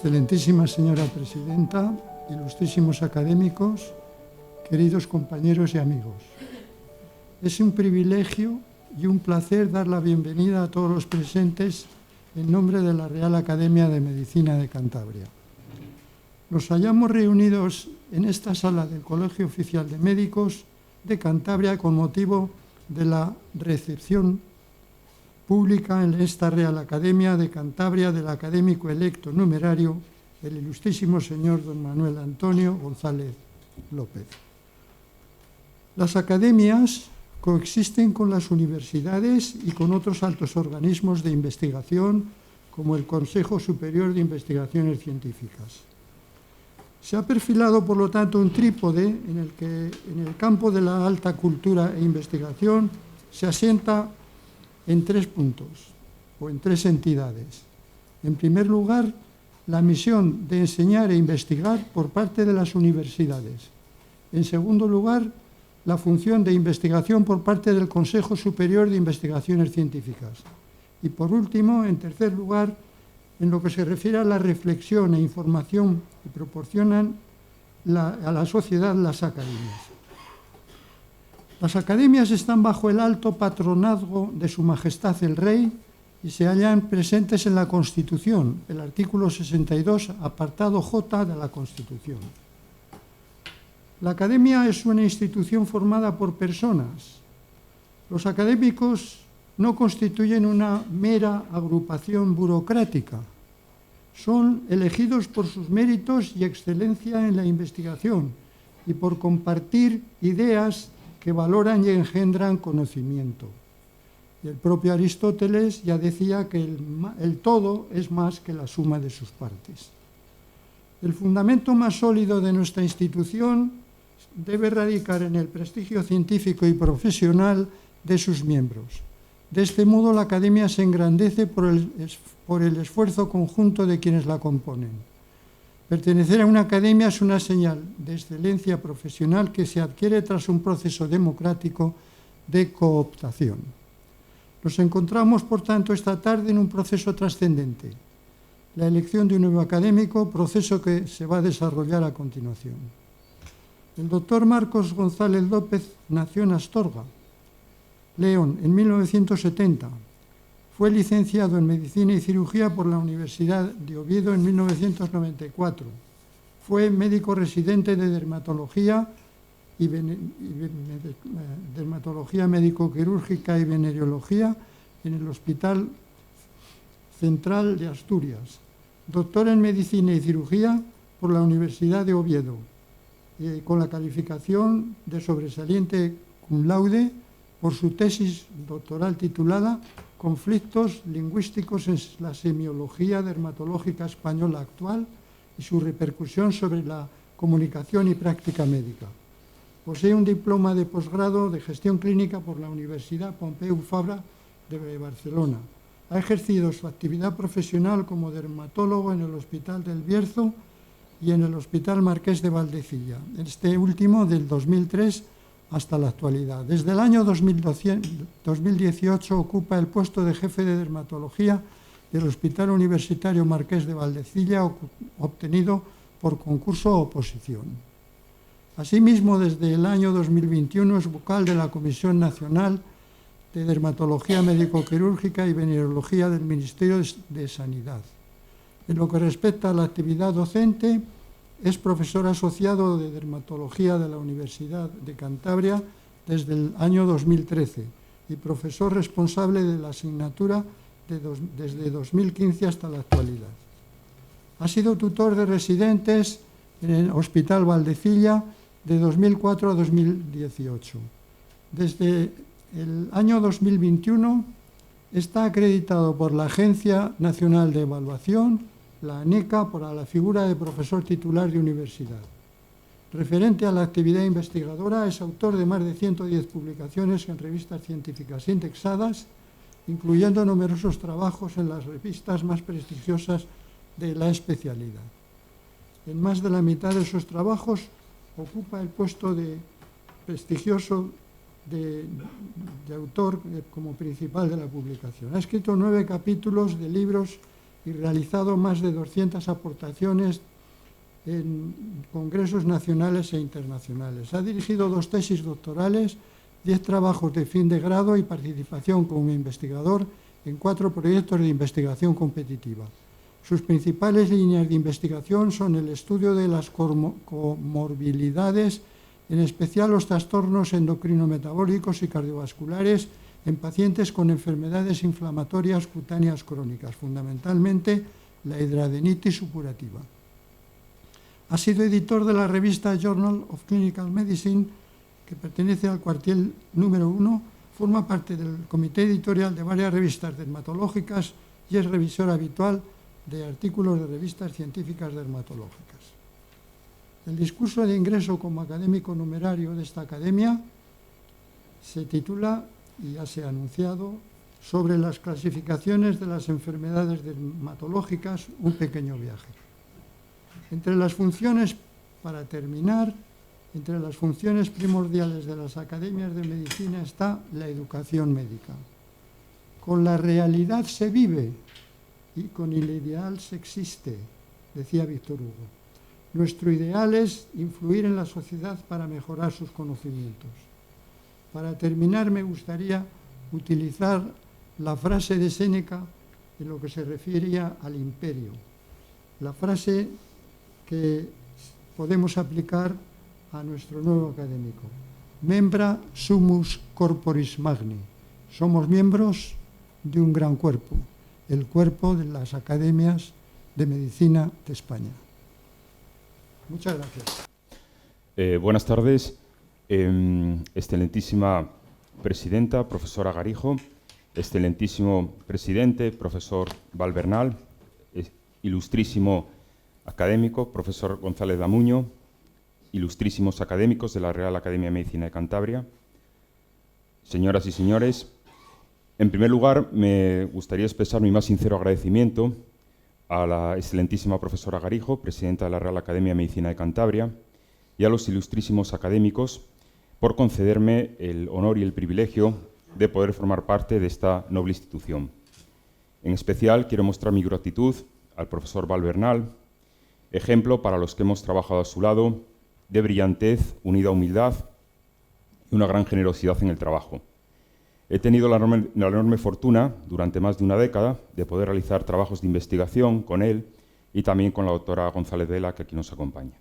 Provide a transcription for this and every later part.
Excelentísima señora presidenta, ilustrísimos académicos, queridos compañeros y amigos. Es un privilegio y un placer dar la bienvenida a todos los presentes en nombre de la Real Academia de Medicina de Cantabria. Nos hallamos reunidos en esta sala del Colegio Oficial de Médicos de Cantabria con motivo de la recepción pública en esta Real Academia de Cantabria del académico electo numerario, el ilustrísimo señor don Manuel Antonio González López. Las academias coexisten con las universidades y con otros altos organismos de investigación, como el Consejo Superior de Investigaciones Científicas. Se ha perfilado, por lo tanto, un trípode en el que, en el campo de la alta cultura e investigación, se asienta en tres puntos o en tres entidades. En primer lugar, la misión de enseñar e investigar por parte de las universidades. En segundo lugar, la función de investigación por parte del Consejo Superior de Investigaciones Científicas. Y por último, en tercer lugar, en lo que se refiere a la reflexión e información que proporcionan a la sociedad las academias. Las academias están bajo el alto patronazgo de Su Majestad el Rey y se hallan presentes en la Constitución, el artículo 62, apartado J de la Constitución. La academia es una institución formada por personas. Los académicos no constituyen una mera agrupación burocrática. Son elegidos por sus méritos y excelencia en la investigación y por compartir ideas que valoran y engendran conocimiento. Y el propio Aristóteles ya decía que el todo es más que la suma de sus partes. El fundamento más sólido de nuestra institución debe radicar en el prestigio científico y profesional de sus miembros. De este modo, la academia se engrandece por el esfuerzo conjunto de quienes la componen. Pertenecer a una academia es una señal de excelencia profesional que se adquiere tras un proceso democrático de cooptación. Nos encontramos, por tanto, esta tarde en un proceso trascendente, la elección de un nuevo académico, proceso que se va a desarrollar a continuación. El doctor Marcos González López nació en Astorga, León, en 1970. Fue licenciado en Medicina y Cirugía por la Universidad de Oviedo en 1994. Fue médico residente de dermatología médico-quirúrgica y venereología en el Hospital Central de Asturias. Doctor en Medicina y Cirugía por la Universidad de Oviedo, con la calificación de sobresaliente cum laude por su tesis doctoral titulada Conflictos lingüísticos en la semiología dermatológica española actual y su repercusión sobre la comunicación y práctica médica. Posee un diploma de posgrado de gestión clínica por la Universidad Pompeu Fabra de Barcelona. Ha ejercido su actividad profesional como dermatólogo en el Hospital del Bierzo y en el Hospital Marqués de Valdecilla, este último del 2003 hasta la actualidad. Desde el año 2018 ocupa el puesto de jefe de dermatología del Hospital Universitario Marqués de Valdecilla, obtenido por concurso o oposición. Asimismo, desde el año 2021 es vocal de la Comisión Nacional de Dermatología Médico-Quirúrgica y Venereología del Ministerio de Sanidad. En lo que respecta a la actividad docente, es profesor asociado de dermatología de la Universidad de Cantabria desde el año 2013 y profesor responsable de la asignatura desde 2015 hasta la actualidad. Ha sido tutor de residentes en el Hospital Valdecilla de 2004 a 2018. Desde el año 2021 está acreditado por la Agencia Nacional de Evaluación, la ANECA, para la figura de profesor titular de universidad. Referente a la actividad investigadora, es autor de más de 110 publicaciones en revistas científicas indexadas, incluyendo numerosos trabajos en las revistas más prestigiosas de la especialidad. En más de la mitad de sus trabajos ocupa el puesto de prestigioso de autor como principal de la publicación. Ha escrito 9 capítulos de libros y realizado más de 200 aportaciones en congresos nacionales e internacionales. Ha dirigido 2 tesis doctorales, 10 trabajos de fin de grado y participación como investigador en 4 proyectos de investigación competitiva. Sus principales líneas de investigación son el estudio de las comorbilidades, en especial los trastornos endocrino-metabólicos y cardiovasculares en pacientes con enfermedades inflamatorias cutáneas crónicas, fundamentalmente la hidradenitis supurativa. Ha sido editor de la revista Journal of Clinical Medicine, que pertenece al cuartel número 1, forma parte del comité editorial de varias revistas dermatológicas y es revisor habitual de artículos de revistas científicas dermatológicas. El discurso de ingreso como académico numerario de esta academia se titula, y ya se ha anunciado, sobre las clasificaciones de las enfermedades dermatológicas, un pequeño viaje. Entre las funciones, para terminar, entre las funciones primordiales de las academias de medicina está la educación médica. Con la realidad se vive y con el ideal se existe, decía Víctor Hugo. Nuestro ideal es influir en la sociedad para mejorar sus conocimientos. Para terminar, me gustaría utilizar la frase de Séneca en lo que se refería al imperio. La frase que podemos aplicar a nuestro nuevo académico. Membra sumus corporis magni. Somos miembros de un gran cuerpo, el cuerpo de las academias de medicina de España. Muchas gracias. Buenas tardes, excelentísima presidenta, profesora Garijo, excelentísimo presidente, profesor Valbernal, ilustrísimo académico, profesor González Damuño, ilustrísimos académicos de la Real Academia de Medicina de Cantabria, señoras y señores, en primer lugar me gustaría expresar mi más sincero agradecimiento a la excelentísima profesora Garijo, presidenta de la Real Academia de Medicina de Cantabria, y a los ilustrísimos académicos por concederme el honor y el privilegio de poder formar parte de esta noble institución. En especial quiero mostrar mi gratitud al profesor Valbernal, ejemplo para los que hemos trabajado a su lado, de brillantez unida a humildad y una gran generosidad en el trabajo. He tenido la enorme fortuna, durante más de una década, de poder realizar trabajos de investigación con él y también con la doctora González Vela, que aquí nos acompaña.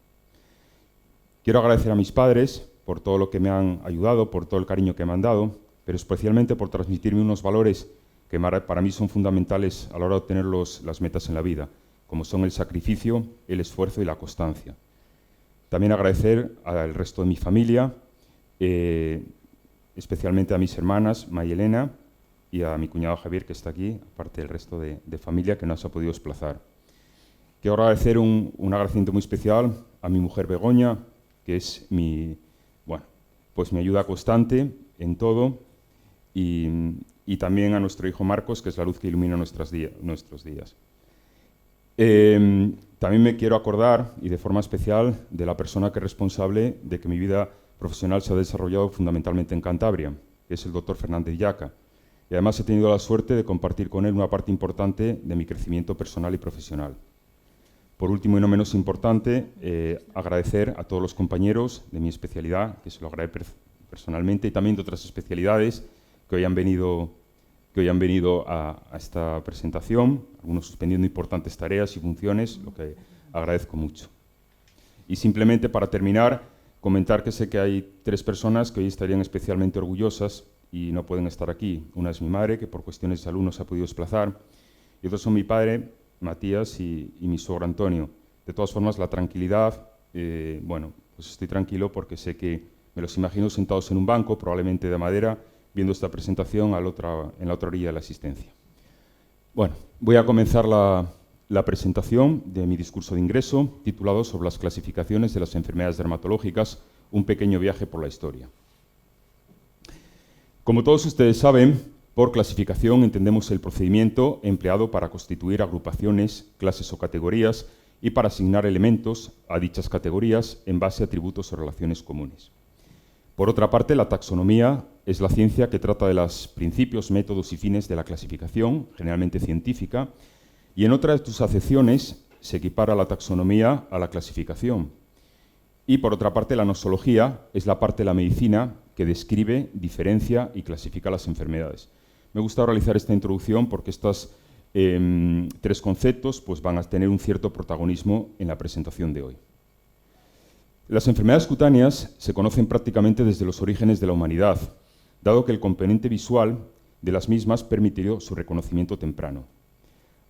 Quiero agradecer a mis padres por todo lo que me han ayudado, por todo el cariño que me han dado, pero especialmente por transmitirme unos valores que para mí son fundamentales a la hora de obtener las metas en la vida, como son el sacrificio, el esfuerzo y la constancia. También agradecer al resto de mi familia, especialmente a mis hermanas, Mayelena, y a mi cuñado Javier, que está aquí, aparte del resto de familia que no se ha podido desplazar. Quiero agradecer un agradecimiento muy especial a mi mujer Begoña, que es mi ayuda constante en todo, y también a nuestro hijo Marcos, que es la luz que ilumina nuestros días. También me quiero acordar, y de forma especial, de la persona que es responsable de que mi vida profesional se ha desarrollado fundamentalmente en Cantabria, que es el doctor Fernández Yaca. Y además he tenido la suerte de compartir con él una parte importante de mi crecimiento personal y profesional. Por último y no menos importante, agradecer a todos los compañeros de mi especialidad, que se lo agradezco personalmente, y también de otras especialidades que hoy han venido a esta presentación, algunos suspendiendo importantes tareas y funciones, lo que agradezco mucho. Y simplemente para terminar, comentar que sé que hay 3 personas que hoy estarían especialmente orgullosas y no pueden estar aquí. Una es mi madre, que por cuestiones de salud no se ha podido desplazar, y otros son mi padre, Matías, y mi suegro Antonio. De todas formas, la tranquilidad, pues estoy tranquilo porque sé que me los imagino sentados en un banco, probablemente de madera, viendo esta presentación en la otra orilla de la asistencia. Bueno, voy a comenzar la presentación de mi discurso de ingreso, titulado sobre las clasificaciones de las enfermedades dermatológicas, un pequeño viaje por la historia. Como todos ustedes saben, por clasificación entendemos el procedimiento empleado para constituir agrupaciones, clases o categorías y para asignar elementos a dichas categorías en base a atributos o relaciones comunes. Por otra parte, la taxonomía es la ciencia que trata de los principios, métodos y fines de la clasificación, generalmente científica, y en otra de sus acepciones se equipara la taxonomía a la clasificación. Y por otra parte, la nosología es la parte de la medicina que describe, diferencia y clasifica las enfermedades. Me gusta realizar esta introducción porque estos tres conceptos pues, van a tener un cierto protagonismo en la presentación de hoy. Las enfermedades cutáneas se conocen prácticamente desde los orígenes de la humanidad, dado que el componente visual de las mismas permitió su reconocimiento temprano.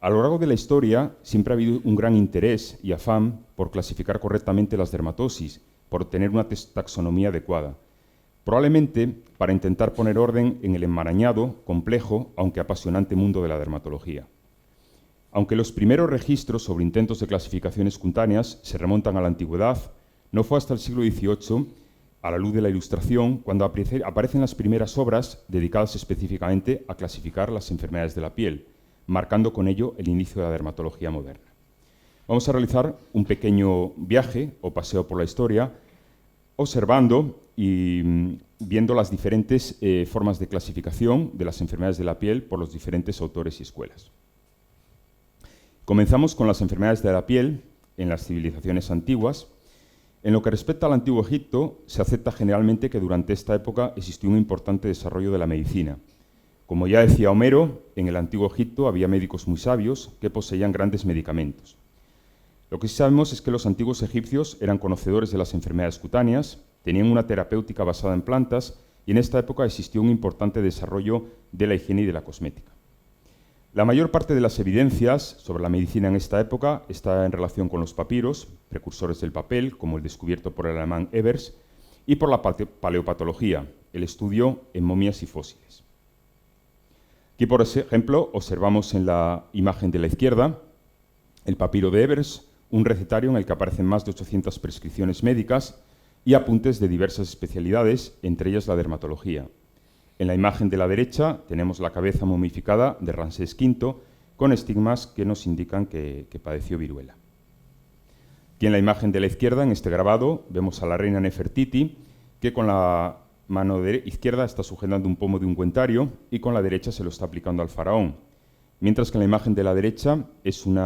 A lo largo de la historia siempre ha habido un gran interés y afán por clasificar correctamente las dermatosis, por tener una taxonomía adecuada, probablemente para intentar poner orden en el enmarañado, complejo, aunque apasionante mundo de la dermatología. Aunque los primeros registros sobre intentos de clasificaciones cutáneas se remontan a la antigüedad, no fue hasta el siglo XVIII, a la luz de la Ilustración, cuando aparecen las primeras obras dedicadas específicamente a clasificar las enfermedades de la piel, marcando con ello el inicio de la dermatología moderna. Vamos a realizar un pequeño viaje o paseo por la historia, observando y viendo las diferentes formas de clasificación de las enfermedades de la piel por los diferentes autores y escuelas. Comenzamos con las enfermedades de la piel en las civilizaciones antiguas. En lo que respecta al Antiguo Egipto, se acepta generalmente que durante esta época existió un importante desarrollo de la medicina. Como ya decía Homero, en el Antiguo Egipto había médicos muy sabios que poseían grandes medicamentos. Lo que sí sabemos es que los antiguos egipcios eran conocedores de las enfermedades cutáneas, tenían una terapéutica basada en plantas y en esta época existió un importante desarrollo de la higiene y de la cosmética. La mayor parte de las evidencias sobre la medicina en esta época está en relación con los papiros, precursores del papel, como el descubierto por el alemán Ebers, y por la paleopatología, el estudio en momias y fósiles. Aquí, por ejemplo, observamos en la imagen de la izquierda el papiro de Ebers, un recetario en el que aparecen más de 800 prescripciones médicas y apuntes de diversas especialidades, entre ellas la dermatología. En la imagen de la derecha tenemos la cabeza momificada de Ramsés V con estigmas que nos indican que padeció viruela. Aquí en la imagen de la izquierda, en este grabado, vemos a la reina Nefertiti que con la mano izquierda está sujetando un pomo de ungüentario y con la derecha se lo está aplicando al faraón. Mientras que en la imagen de la derecha es un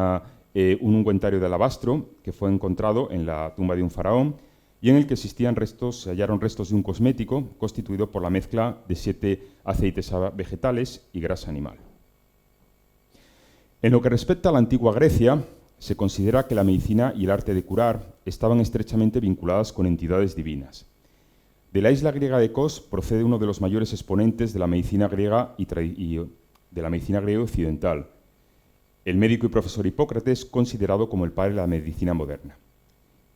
ungüentario de alabastro que fue encontrado en la tumba de un faraón y en el que se hallaron restos de un cosmético constituido por la mezcla de 7 aceites vegetales y grasa animal. En lo que respecta a la antigua Grecia, se considera que la medicina y el arte de curar estaban estrechamente vinculadas con entidades divinas. De la isla griega de Kos procede uno de los mayores exponentes de la medicina griega y de la medicina griega occidental, el médico y profesor Hipócrates, considerado como el padre de la medicina moderna.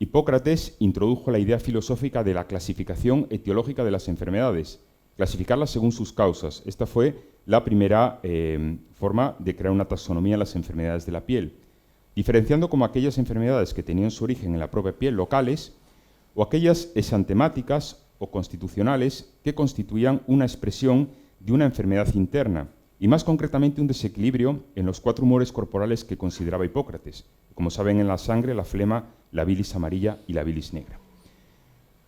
Hipócrates introdujo la idea filosófica de la clasificación etiológica de las enfermedades, clasificarlas según sus causas. Esta fue la primera forma de crear una taxonomía en las enfermedades de la piel, diferenciando como aquellas enfermedades que tenían su origen en la propia piel locales o aquellas exantemáticas o constitucionales que constituían una expresión de una enfermedad interna y más concretamente un desequilibrio en los 4 humores corporales que consideraba Hipócrates, como saben, en la sangre, la flema, la bilis amarilla y la bilis negra.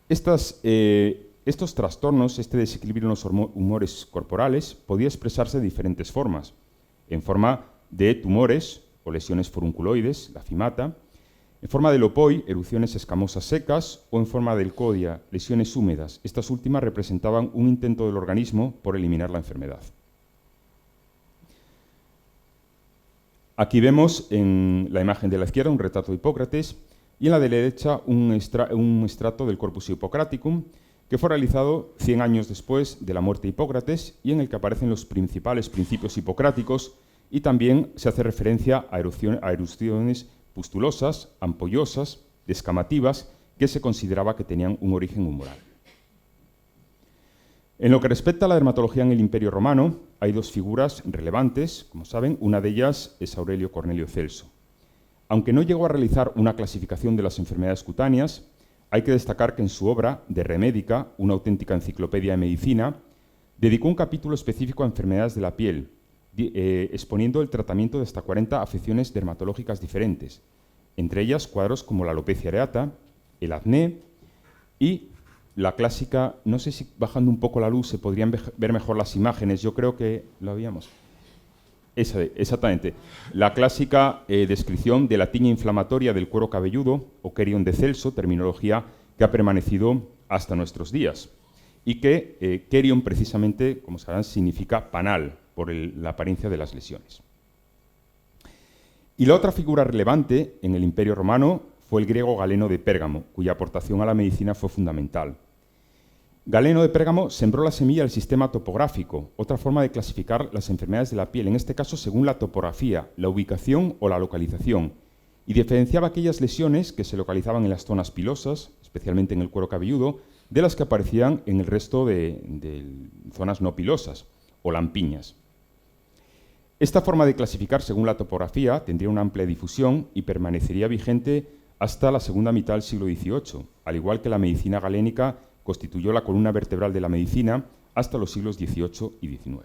Estos trastornos, este desequilibrio en los humores corporales, podía expresarse de diferentes formas, en forma de tumores o lesiones furunculoides, la fimata, en forma de lopoi, erupciones escamosas secas, o en forma de leucodia, lesiones húmedas. Estas últimas representaban un intento del organismo por eliminar la enfermedad. Aquí vemos en la imagen de la izquierda un retrato de Hipócrates y en la de la derecha un extracto del Corpus Hippocraticum que fue realizado 100 años después de la muerte de Hipócrates y en el que aparecen los principales principios hipocráticos y también se hace referencia a erupciones pustulosas, ampollosas, descamativas, que se consideraba que tenían un origen humoral. En lo que respecta a la dermatología en el Imperio Romano, hay 2 figuras relevantes, como saben. Una de ellas es Aurelio Cornelio Celso. Aunque no llegó a realizar una clasificación de las enfermedades cutáneas, hay que destacar que en su obra De Re Medica, una auténtica enciclopedia de medicina, dedicó un capítulo específico a enfermedades de la piel, exponiendo el tratamiento de hasta 40 afecciones dermatológicas diferentes, entre ellas cuadros como la alopecia areata, el acné y la clásica, no sé si bajando un poco la luz se podrían ver mejor las imágenes, yo creo que lo habíamos. Exactamente. La clásica descripción de la tiña inflamatoria del cuero cabelludo, o querion de Celso, terminología que ha permanecido hasta nuestros días. Y que querion, precisamente, como sabrán, significa panal, por la apariencia de las lesiones. Y la otra figura relevante en el Imperio Romano fue el griego Galeno de Pérgamo, cuya aportación a la medicina fue fundamental. Galeno de Pérgamo sembró la semilla del sistema topográfico, otra forma de clasificar las enfermedades de la piel, en este caso según la topografía, la ubicación o la localización, y diferenciaba aquellas lesiones que se localizaban en las zonas pilosas, especialmente en el cuero cabelludo, de las que aparecían en el resto de zonas no pilosas o lampiñas. Esta forma de clasificar según la topografía tendría una amplia difusión y permanecería vigente hasta la segunda mitad del siglo XVIII, al igual que la medicina galénica constituyó la columna vertebral de la medicina hasta los siglos XVIII y XIX.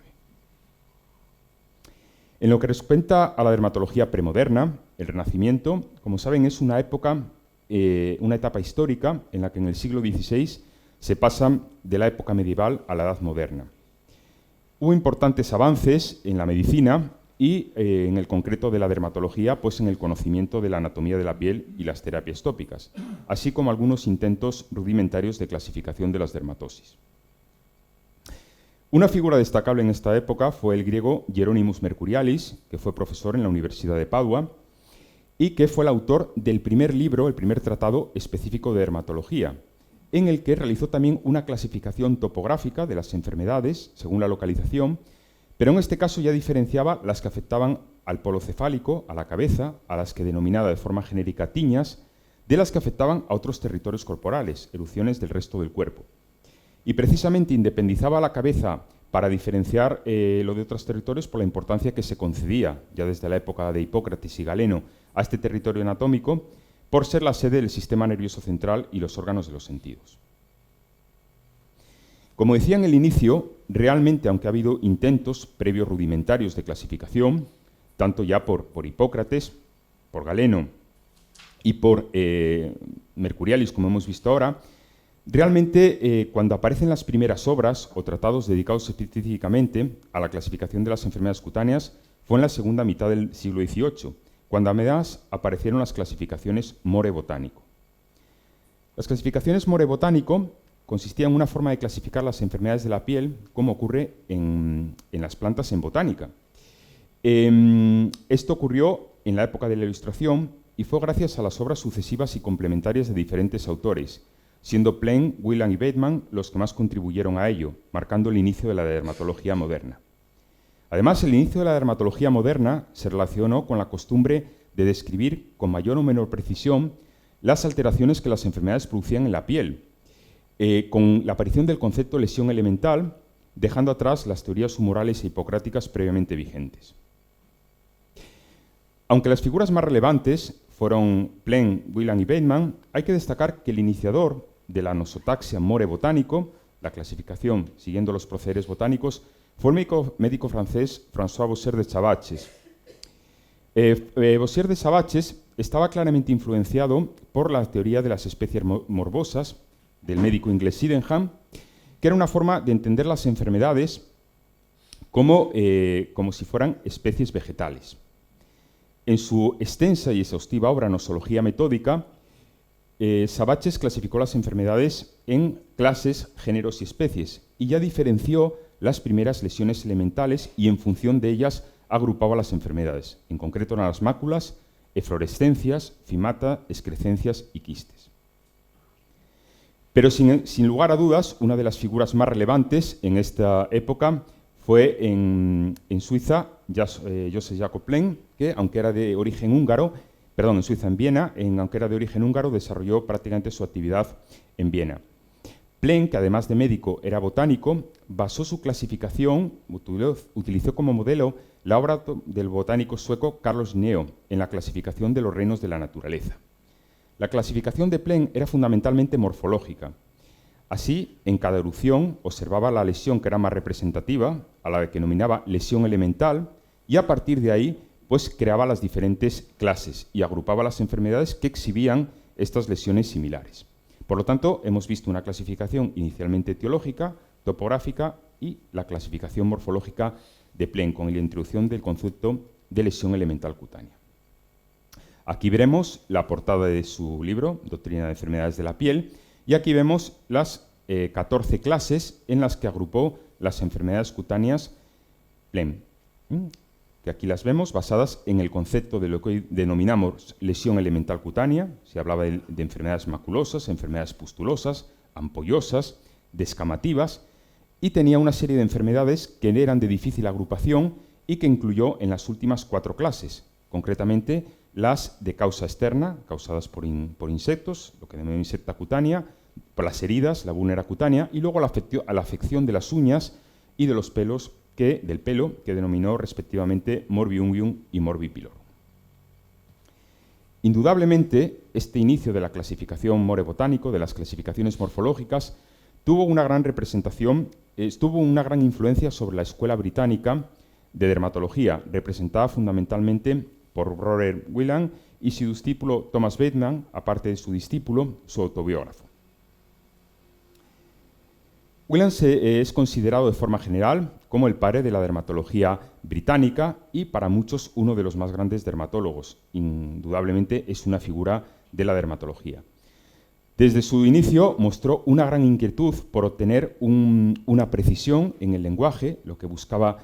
En lo que respecta a la dermatología premoderna, el Renacimiento, como saben, es una etapa histórica en la que en el siglo XVI se pasa de la época medieval a la Edad Moderna. Hubo importantes avances en la medicina y, en el concreto de la dermatología, pues en el conocimiento de la anatomía de la piel y las terapias tópicas, así como algunos intentos rudimentarios de clasificación de las dermatosis. Una figura destacable en esta época fue el griego Hieronymus Mercurialis, que fue profesor en la Universidad de Padua y que fue el autor del primer libro, el primer tratado específico de dermatología, en el que realizó también una clasificación topográfica de las enfermedades según la localización, pero en este caso ya diferenciaba las que afectaban al polo cefálico, a la cabeza, a las que denominaba de forma genérica tiñas, de las que afectaban a otros territorios corporales, erupciones del resto del cuerpo. Y precisamente independizaba la cabeza para diferenciar lo de otros territorios por la importancia que se concedía, ya desde la época de Hipócrates y Galeno, a este territorio anatómico, por ser la sede del sistema nervioso central y los órganos de los sentidos. Como decía en el inicio, realmente, aunque ha habido intentos previos rudimentarios de clasificación, tanto ya por Hipócrates, por Galeno y por Mercurialis, como hemos visto ahora, realmente cuando aparecen las primeras obras o tratados dedicados específicamente a la clasificación de las enfermedades cutáneas fue en la segunda mitad del siglo XVIII, cuando además aparecieron las clasificaciones More Botánico. Las clasificaciones More Botánico consistía en una forma de clasificar las enfermedades de la piel, como ocurre en las plantas en botánica. Esto ocurrió en la época de la Ilustración y fue gracias a las obras sucesivas y complementarias de diferentes autores, siendo Plein, Wieland y Bateman los que más contribuyeron a ello, marcando el inicio de la dermatología moderna. Además, el inicio de la dermatología moderna se relacionó con la costumbre de describir con mayor o menor precisión las alteraciones que las enfermedades producían en la piel, con la aparición del concepto lesión elemental, dejando atrás las teorías humorales e hipocráticas previamente vigentes. Aunque las figuras más relevantes fueron Plein, Wieland y Bateman, hay que destacar que el iniciador de la nosotaxia More Botánico, la clasificación siguiendo los procederes botánicos, fue el médico francés François Bossier de Chabaches. Bossier de Chabaches estaba claramente influenciado por la teoría de las especies morbosas del médico inglés Sydenham, que era una forma de entender las enfermedades como si fueran especies vegetales. En su extensa y exhaustiva obra Nosología Metódica, Chabaches clasificó las enfermedades en clases, géneros y especies, y ya diferenció las primeras lesiones elementales y en función de ellas agrupaba las enfermedades. En concreto eran las máculas, eflorescencias, fimata, excrescencias y quistes. Pero sin lugar a dudas, una de las figuras más relevantes en esta época fue en Suiza, Joseph Jacob Plein, que aunque era de origen húngaro, en Suiza, en Viena, aunque era de origen húngaro, desarrolló prácticamente su actividad en Viena. Plein, que además de médico era botánico, basó su clasificación, utilizó como modelo la obra del botánico sueco Carlos Linneo en la clasificación de los reinos de la naturaleza. La clasificación de Plein era fundamentalmente morfológica. Así, en cada erupción observaba la lesión que era más representativa, a la que denominaba lesión elemental, y a partir de ahí pues creaba las diferentes clases y agrupaba las enfermedades que exhibían estas lesiones similares. Por lo tanto, hemos visto una clasificación inicialmente etiológica, topográfica y la clasificación morfológica de Plein, con la introducción del concepto de lesión elemental cutánea. Aquí veremos la portada de su libro, Doctrina de enfermedades de la piel, y aquí vemos las 14 clases en las que agrupó las enfermedades cutáneas Plein, que aquí las vemos basadas en el concepto de lo que hoy denominamos lesión elemental cutánea. Se hablaba de enfermedades maculosas, enfermedades pustulosas, ampollosas, descamativas, y tenía una serie de enfermedades que eran de difícil agrupación y que incluyó en las últimas 4 clases, concretamente las de causa externa, causadas por insectos, lo que denominamos insecta cutánea, por las heridas, la vulnera cutánea, y luego a la afección de las uñas y de los pelos, del pelo, que denominó respectivamente morbiungium y morbipilorum. Indudablemente, este inicio de la clasificación morebotánico, de las clasificaciones morfológicas, tuvo una gran representación, tuvo una gran influencia sobre la escuela británica de dermatología, representada fundamentalmente por Robert Whelan y su discípulo Thomas Bateman, aparte de su discípulo, su autobiógrafo. Whelan es considerado de forma general como el padre de la dermatología británica y para muchos uno de los más grandes dermatólogos. Indudablemente es una figura de la dermatología. Desde su inicio mostró una gran inquietud por obtener una precisión en el lenguaje. Lo que buscaba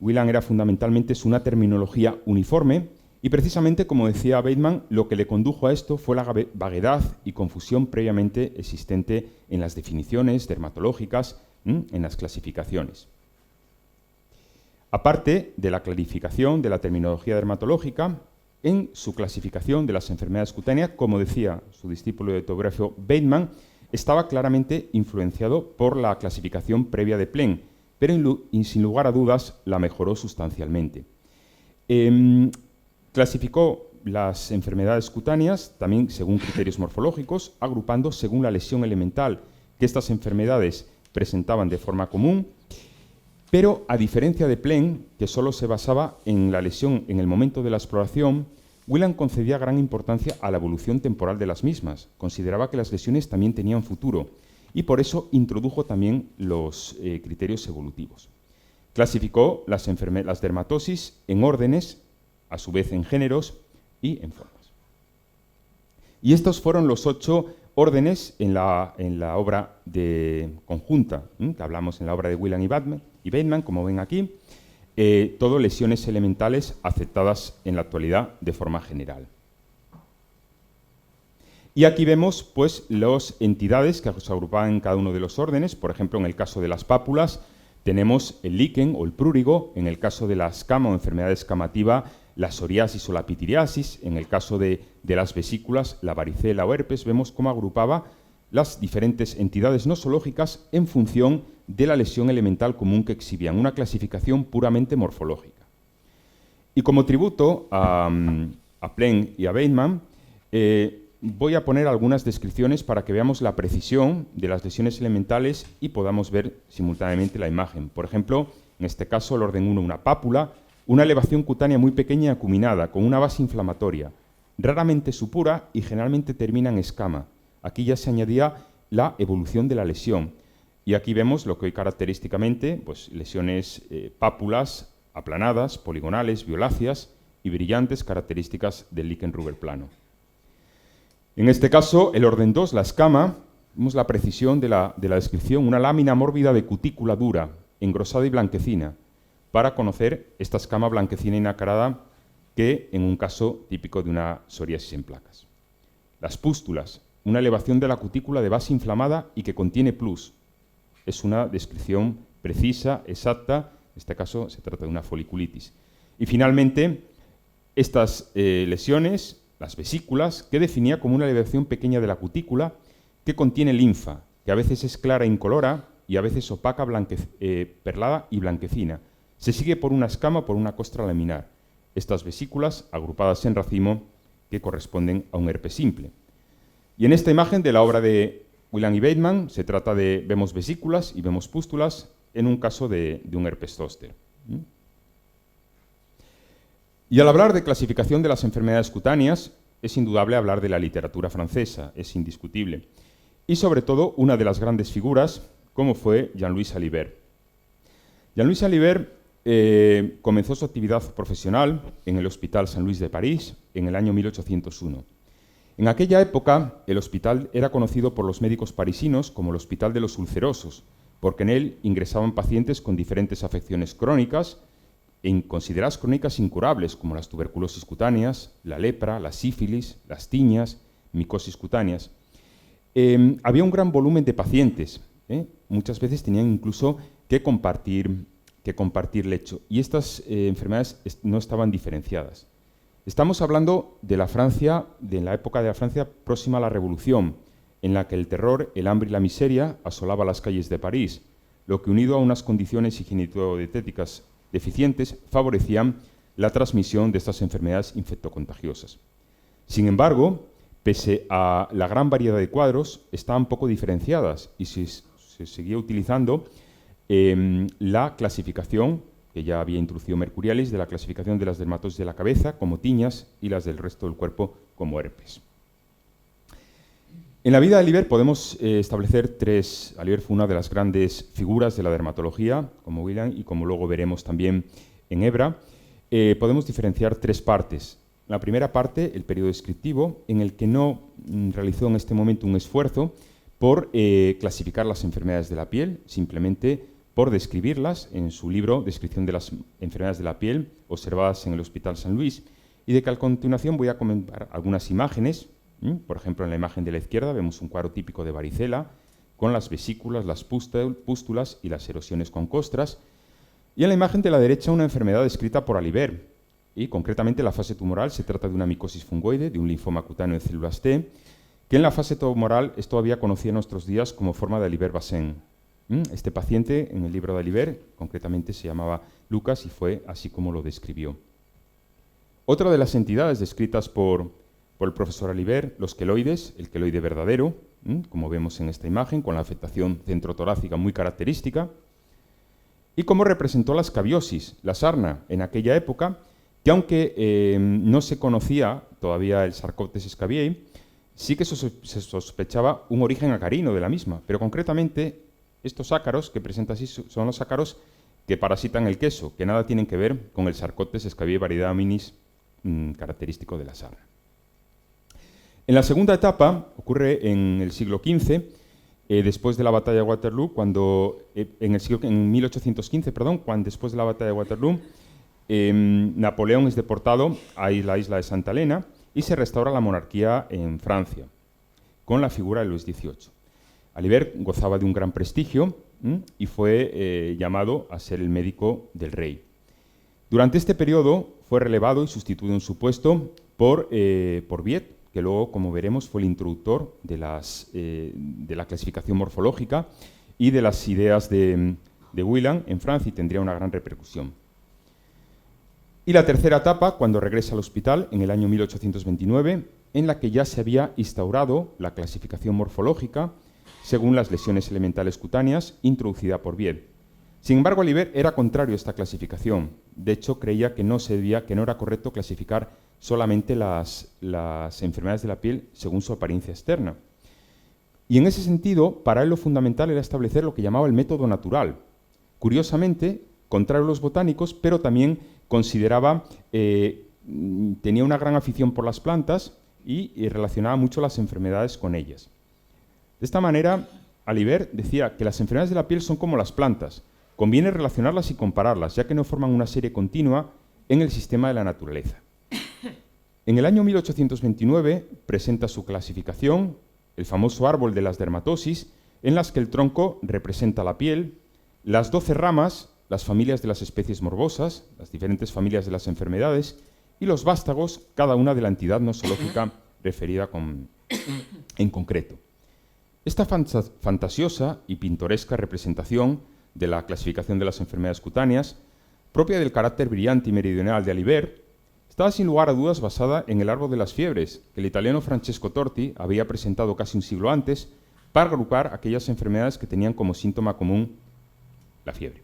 Whelan era fundamentalmente una terminología uniforme y precisamente, como decía Bateman, lo que le condujo a esto fue la vaguedad y confusión previamente existente en las definiciones dermatológicas, en las clasificaciones. Aparte de la clarificación de la terminología dermatológica, en su clasificación de las enfermedades cutáneas, como decía su discípulo y autobiógrafo Bateman, estaba claramente influenciado por la clasificación previa de Plein, pero sin lugar a dudas la mejoró sustancialmente. Clasificó las enfermedades cutáneas también según criterios morfológicos, agrupando según la lesión elemental que estas enfermedades presentaban de forma común, pero a diferencia de Plein, que solo se basaba en la lesión en el momento de la exploración, Whelan concedía gran importancia a la evolución temporal de las mismas. Consideraba que las lesiones también tenían futuro y por eso introdujo también los criterios evolutivos. Clasificó las dermatosis en órdenes, a su vez en géneros y en formas. Y estos fueron los 8 órdenes en la obra conjunta, que hablamos en la obra de Whelan y Bateman, como ven aquí, todo lesiones elementales aceptadas en la actualidad de forma general. Y aquí vemos pues, las entidades que se agrupaban en cada uno de los órdenes. Por ejemplo, en el caso de las pápulas tenemos el líquen o el prurigo, en el caso de la escama o enfermedad escamativa, la psoriasis o la pitiriasis, en el caso de las vesículas, la varicela o herpes. Vemos cómo agrupaba las diferentes entidades nosológicas en función de la lesión elemental común que exhibían, una clasificación puramente morfológica. Y como tributo a Plein y a Bateman, voy a poner algunas descripciones para que veamos la precisión de las lesiones elementales y podamos ver simultáneamente la imagen. Por ejemplo, en este caso, el orden 1, una pápula, una elevación cutánea muy pequeña y acuminada, con una base inflamatoria, raramente supura y generalmente termina en escama. Aquí ya se añadía la evolución de la lesión. Y aquí vemos lo que hoy característicamente, pues, lesiones pápulas, aplanadas, poligonales, violáceas y brillantes, características del líquen Ruber plano. En este caso, el orden 2, la escama, vemos la precisión de la descripción, una lámina mórbida de cutícula dura, engrosada y blanquecina, para conocer esta escama blanquecina y nacarada que en un caso típico de una psoriasis en placas. Las pústulas, una elevación de la cutícula de base inflamada y que contiene pus. Es una descripción precisa, exacta, en este caso se trata de una foliculitis. Y finalmente, estas lesiones, las vesículas, que definía como una elevación pequeña de la cutícula que contiene linfa, que a veces es clara e incolora y a veces opaca, perlada y blanquecina. Se sigue por una escama o por una costra laminar. Estas vesículas agrupadas en racimo que corresponden a un herpes simple. Y en esta imagen de la obra de Whelan y Bateman se trata de, vemos vesículas y vemos pústulas en un caso de un herpes zóster. Y al hablar de clasificación de las enfermedades cutáneas, es indudable hablar de la literatura francesa, es indiscutible. Y sobre todo una de las grandes figuras, como fue Jean-Louis Salibert. Jean-Louis Alibert comenzó su actividad profesional en el Hospital Saint-Louis de París en el año 1801. En aquella época, el hospital era conocido por los médicos parisinos como el Hospital de los Ulcerosos, porque en él ingresaban pacientes con diferentes afecciones crónicas, consideradas crónicas incurables, como las tuberculosis cutáneas, la lepra, la sífilis, las tiñas, micosis cutáneas. Había un gran volumen de pacientes. Muchas veces tenían incluso que compartir lecho, y estas enfermedades no estaban diferenciadas. Estamos hablando de la Francia, de la época de la Francia próxima a la Revolución, en la que el terror, el hambre y la miseria asolaba las calles de París, lo que, unido a unas condiciones higiénico-dietéticas deficientes, favorecían la transmisión de estas enfermedades infectocontagiosas. Sin embargo, pese a la gran variedad de cuadros, estaban poco diferenciadas y se seguía utilizando la clasificación que ya había introducido Mercurialis, de la clasificación de las dermatosis de la cabeza como tiñas y las del resto del cuerpo como herpes. En la vida de Alibert podemos establecer tres. Alibert fue una de las grandes figuras de la dermatología, como Wieland, y como luego veremos también en Hebra. Podemos diferenciar tres partes. La primera parte, el periodo descriptivo, en el que no realizó en este momento un esfuerzo por clasificar las enfermedades de la piel, simplemente por describirlas en su libro Descripción de las enfermedades de la piel observadas en el Hospital Saint-Louis, y de que a continuación voy a comentar algunas imágenes. Por ejemplo, en la imagen de la izquierda vemos un cuadro típico de varicela, con las vesículas, las pústulas y las erosiones con costras. Y en la imagen de la derecha una enfermedad descrita por Alibert, y concretamente la fase tumoral se trata de una micosis fungoide, de un linfoma cutáneo de células T, que en la fase tumoral es todavía conocida en nuestros días como forma de Alibert-Bazin. Este paciente, en el libro de Alibert, concretamente se llamaba Lucas y fue así como lo describió. Otra de las entidades descritas por el profesor Alibert, los queloides, el queloide verdadero, como vemos en esta imagen, con la afectación centrotorácica muy característica, y cómo representó la escabiosis, la sarna, en aquella época, que aunque no se conocía todavía el Sarcoptes scabiei, sí que se sospechaba un origen acarino de la misma, pero concretamente estos ácaros que presenta así son los ácaros que parasitan el queso, que nada tienen que ver con el Sarcoptes scabiei variedae característico de la sarna. En la segunda etapa, ocurre en el siglo XV, después de la batalla de Waterloo, en 1815, después de la batalla de Waterloo, Napoleón es deportado a la isla de Santa Elena y se restaura la monarquía en Francia, con la figura de Luis XVIII. Alibert gozaba de un gran prestigio y fue llamado a ser el médico del rey. Durante este periodo fue relevado y sustituido en su puesto por Viet, que luego, como veremos, fue el introductor de la clasificación morfológica y de las ideas de Wieland en Francia, y tendría una gran repercusión. Y la tercera etapa, cuando regresa al hospital en el año 1829, en la que ya se había instaurado la clasificación morfológica según las lesiones elementales cutáneas introducida por Viet. Sin embargo, Alibert era contrario a esta clasificación. De hecho, creía que no era correcto clasificar solamente las enfermedades de la piel según su apariencia externa. Y en ese sentido, para él lo fundamental era establecer lo que llamaba el método natural. Curiosamente, contrario a los botánicos, pero también consideraba, tenía una gran afición por las plantas y relacionaba mucho las enfermedades con ellas. De esta manera, Alibert decía que las enfermedades de la piel son como las plantas. Conviene relacionarlas y compararlas, ya que no forman una serie continua en el sistema de la naturaleza. En el año 1829 presenta su clasificación, el famoso árbol de las dermatosis, en las que el tronco representa la piel, las 12 ramas, las familias de las especies morbosas, las diferentes familias de las enfermedades, y los vástagos, cada una de la entidad nosológica referida en concreto. Esta fantasiosa y pintoresca representación de la clasificación de las enfermedades cutáneas, propia del carácter brillante y meridional de Alibert, estaba sin lugar a dudas basada en el árbol de las fiebres, que el italiano Francesco Torti había presentado casi un siglo antes para agrupar aquellas enfermedades que tenían como síntoma común la fiebre.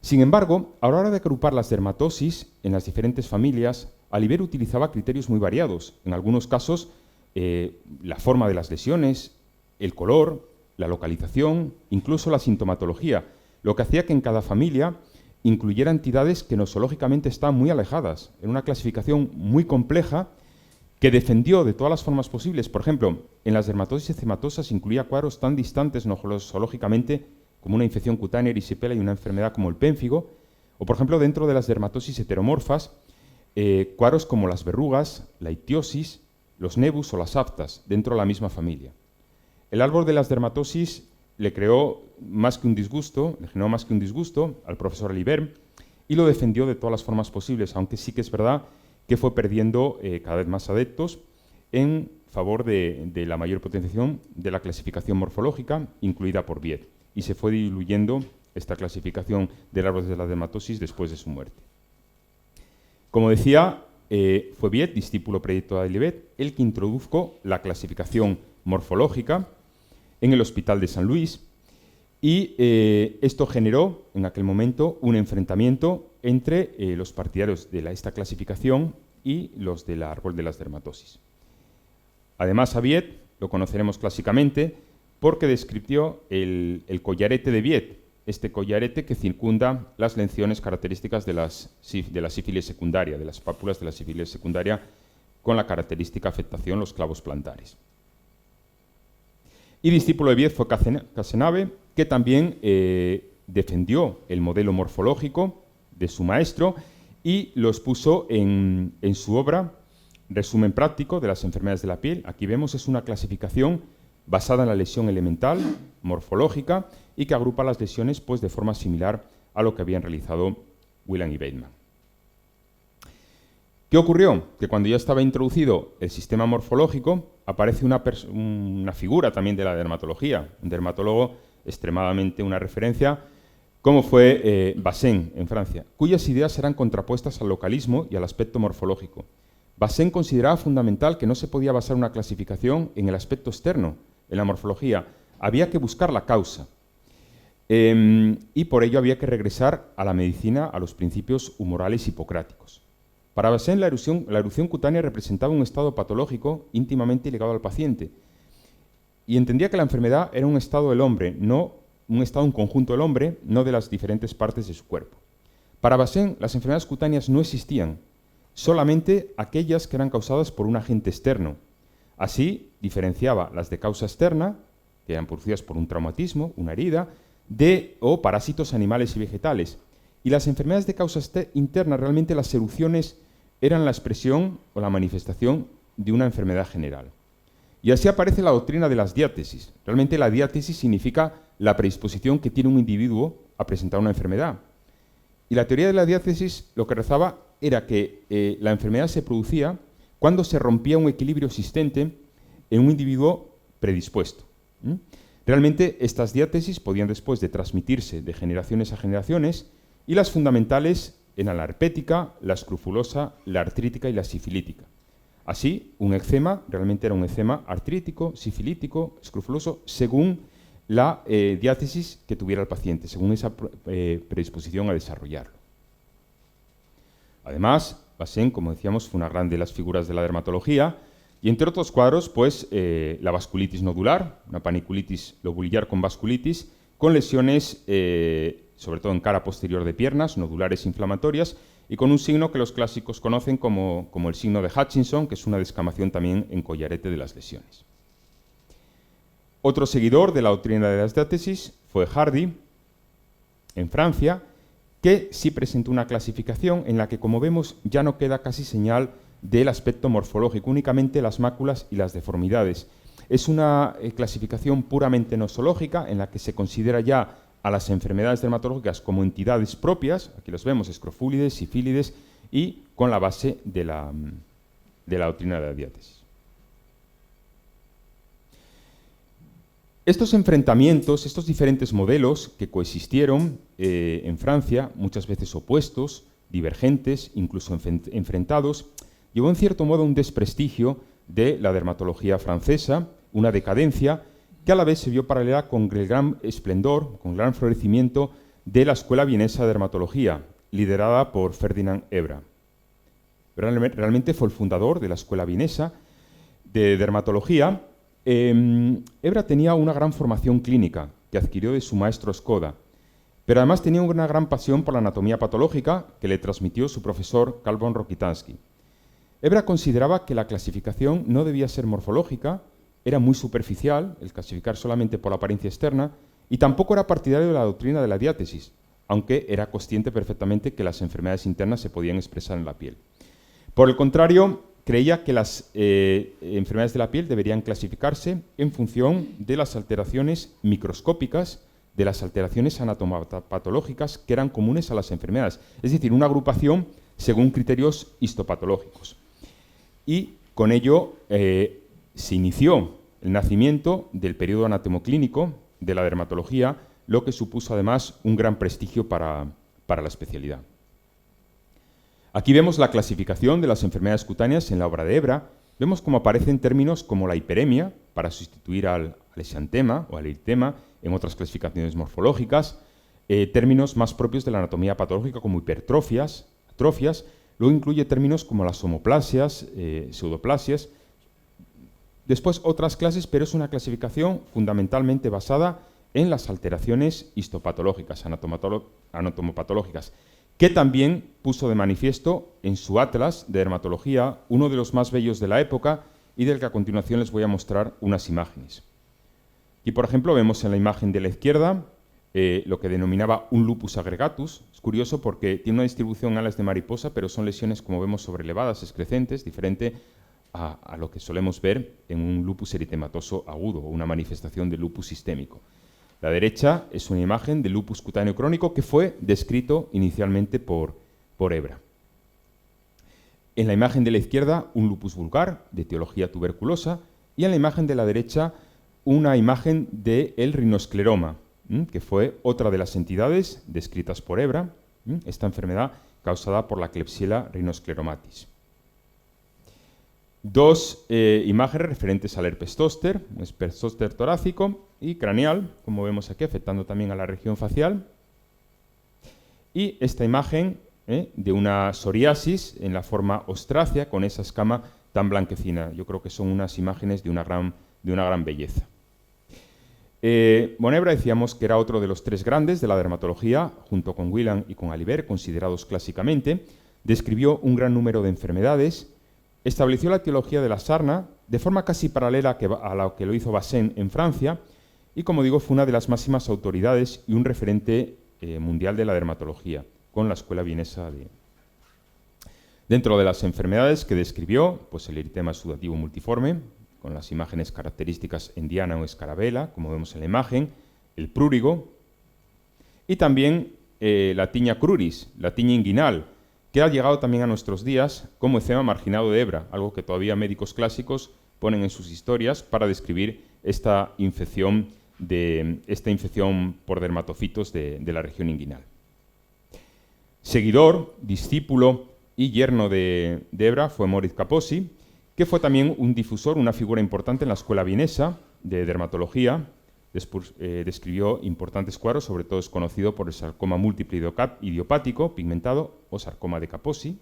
Sin embargo, a la hora de agrupar las dermatosis en las diferentes familias, Alibert utilizaba criterios muy variados. En algunos casos, la forma de las lesiones, el color, la localización, incluso la sintomatología, lo que hacía que en cada familia incluyera entidades que nosológicamente estaban muy alejadas. Era una clasificación muy compleja que defendió de todas las formas posibles. Por ejemplo, en las dermatosis eczematosas incluía cuadros tan distantes nosológicamente como una infección cutánea, erisipela y una enfermedad como el pénfigo, o por ejemplo dentro de las dermatosis heteromorfas, cuadros como las verrugas, la ictiosis, los nevus o las aftas, dentro de la misma familia. El árbol de las dermatosis le generó más que un disgusto al profesor Alibert y lo defendió de todas las formas posibles, aunque sí que es verdad que fue perdiendo cada vez más adeptos en favor de la mayor potenciación de la clasificación morfológica incluida por Viet, y se fue diluyendo esta clasificación del árbol de la dermatosis después de su muerte. Como decía, fue Viet, discípulo predilecto de Alibert, el que introdujo la clasificación morfológica en el Hospital de San Luis, y esto generó en aquel momento un enfrentamiento entre los partidarios de esta clasificación y los del árbol de las dermatosis. Además, a Viet lo conoceremos clásicamente porque describió el collarete de Viet, este collarete que circunda las lesiones características de la sífilis secundaria, de las pápulas de la sífilis secundaria, con la característica afectación los clavos plantares. Y discípulo de Viet fue Cazenave, que también defendió el modelo morfológico de su maestro y lo expuso en su obra Resumen práctico de las enfermedades de la piel. Aquí vemos, es una clasificación basada en la lesión elemental, morfológica, y que agrupa las lesiones pues, de forma similar a lo que habían realizado Whelan y Bateman. ¿Qué ocurrió? Que cuando ya estaba introducido el sistema morfológico, aparece una figura también de la dermatología, un dermatólogo extremadamente una referencia, como fue Bazin en Francia, cuyas ideas eran contrapuestas al localismo y al aspecto morfológico. Bazin consideraba fundamental que no se podía basar una clasificación en el aspecto externo, en la morfología. Había que buscar la causa. Y por ello había que regresar a la medicina, a los principios humorales hipocráticos. Para Bazin, la erupción cutánea representaba un estado patológico íntimamente ligado al paciente, y entendía que la enfermedad era un estado del hombre, no un estado, un conjunto del hombre, no de las diferentes partes de su cuerpo. Para Bazin, las enfermedades cutáneas no existían, solamente aquellas que eran causadas por un agente externo. Así, diferenciaba las de causa externa, que eran producidas por un traumatismo, una herida, o parásitos animales y vegetales. Y las enfermedades de causa interna, realmente las erupciones eran la expresión o la manifestación de una enfermedad general. Y así aparece la doctrina de las diátesis. Realmente la diátesis significa la predisposición que tiene un individuo a presentar una enfermedad. Y la teoría de la diátesis lo que rezaba era que la enfermedad se producía cuando se rompía un equilibrio existente en un individuo predispuesto. Realmente estas diátesis podían después de transmitirse de generaciones a generaciones, y las fundamentales eran la herpética, la escrofulosa, la artrítica y la sifilítica. Así, un eczema realmente era un eczema artrítico, sifilítico, escrofuloso, según la diátesis que tuviera el paciente, según esa predisposición a desarrollarlo. Además, Bazin, como decíamos, fue una grande de las figuras de la dermatología, y entre otros cuadros, pues, la vasculitis nodular, una paniculitis lobulillar con vasculitis, con lesiones, sobre todo en cara posterior de piernas, nodulares inflamatorias, y con un signo que los clásicos conocen como el signo de Hutchinson, que es una descamación también en collarete de las lesiones. Otro seguidor de la doctrina de las diátesis fue Hardy, en Francia, que sí presentó una clasificación en la que, como vemos, ya no queda casi señal del aspecto morfológico, únicamente las máculas y las deformidades. Es una clasificación puramente nosológica en la que se considera ya a las enfermedades dermatológicas como entidades propias, aquí los vemos, escrofúlides, sifílides, y con la base de la doctrina de la diátesis. Estos enfrentamientos, estos diferentes modelos que coexistieron en Francia, muchas veces opuestos, divergentes, incluso enfrentados, llevó en cierto modo a un desprestigio de la dermatología francesa, una decadencia que a la vez se vio paralela con el gran esplendor, con el gran florecimiento de la Escuela Vienesa de Dermatología, liderada por Ferdinand Ebra. Realmente fue el fundador de la Escuela Vienesa de Dermatología. Ebra tenía una gran formación clínica que adquirió de su maestro Skoda, Pero además tenía una gran pasión por la anatomía patológica que le transmitió su profesor Carl von Rokitansky. Ebra consideraba que la clasificación no debía ser morfológica, era muy superficial, el clasificar solamente por la apariencia externa, y tampoco era partidario de la doctrina de la diátesis, aunque era consciente perfectamente que las enfermedades internas se podían expresar en la piel. Por el contrario, creía que las enfermedades de la piel deberían clasificarse en función de las alteraciones microscópicas, de las alteraciones anatomopatológicas que eran comunes a las enfermedades, es decir, una agrupación según criterios histopatológicos. Y con ello se inició el nacimiento del periodo anatomoclínico de la dermatología, lo que supuso además un gran prestigio para la especialidad. Aquí vemos la clasificación de las enfermedades cutáneas en la obra de Ebra. Vemos cómo aparecen términos como la hiperemia, para sustituir al exantema o al eritema en otras clasificaciones morfológicas, términos más propios de la anatomía patológica como hipertrofias, atrofias. Luego incluye términos como las homoplasias, pseudoplasias. Después otras clases, pero es una clasificación fundamentalmente basada en las alteraciones histopatológicas, anatomopatológicas, que también puso de manifiesto en su atlas de dermatología, uno de los más bellos de la época y del que a continuación les voy a mostrar unas imágenes. Aquí, por ejemplo, vemos en la imagen de la izquierda lo que denominaba un lupus agregatus. Es curioso porque tiene una distribución en alas de mariposa, pero son lesiones, como vemos, sobrelevadas, excrescentes, diferente a lo que solemos ver en un lupus eritematoso agudo o una manifestación de lupus sistémico. La derecha es una imagen de lupus cutáneo crónico que fue descrito inicialmente por Ebra. En la imagen de la izquierda, un lupus vulgar de etiología tuberculosa, y en la imagen de la derecha, una imagen del rinoscleroma, que fue otra de las entidades descritas por Ebra, esta enfermedad causada por la Klebsiella rhinoscleromatis. Dos imágenes referentes al herpes zóster, un herpes zóster torácico y craneal, como vemos aquí, afectando también a la región facial. Y esta imagen de una psoriasis en la forma ostrácea, con esa escama tan blanquecina. Yo creo que son unas imágenes de una gran belleza. Ebra decíamos que era otro de los tres grandes de la dermatología, junto con Wieland y con Alibert, considerados clásicamente. Describió un gran número de enfermedades. Estableció la etiología de la sarna de forma casi paralela a lo que lo hizo Bazin en Francia y, como digo, fue una de las máximas autoridades y un referente mundial de la dermatología, con la escuela vienesa de... Dentro de las enfermedades que describió, pues el eritema sudativo multiforme, con las imágenes características en diana o escarabela, como vemos en la imagen, el prurigo, y también la tiña cruris, la tiña inguinal, que ha llegado también a nuestros días como eczema marginado de Ebra, algo que todavía médicos clásicos ponen en sus historias para describir esta infección por dermatofitos de la región inguinal. Seguidor, discípulo y yerno de Ebra fue Moritz Kaposi, que fue también un difusor, una figura importante en la escuela vienesa de dermatología. Después describió importantes cuadros, sobre todo es conocido por el sarcoma múltiple idiopático pigmentado o sarcoma de Kaposi.